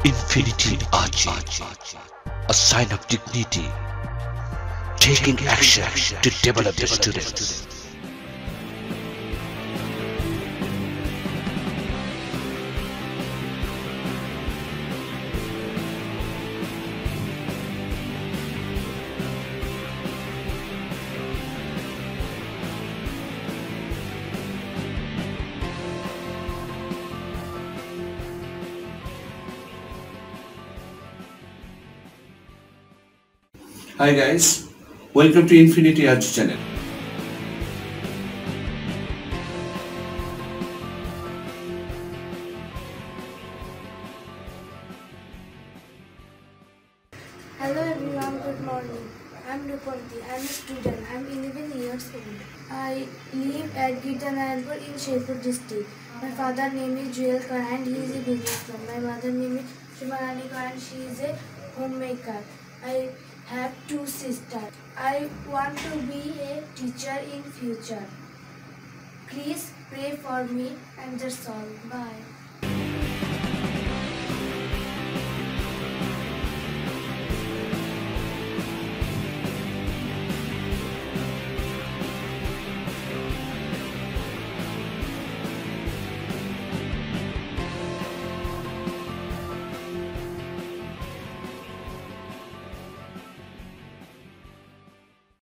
Infinity Ahzee, a sign of dignity, taking action to develop the students. Hi guys, welcome to Infinity Ahzee channel. Hello everyone, good morning. I'm Rupanti. I'm a student. I'm 11 years old. I live at Gitanayapur in Sherpur district. My father name is Joel Kar and he is a businessman. My mother name is Shimarani Kar and she is a homemaker. I have two sisters. I want to be a teacher in future. Please pray for me and that's all. Bye.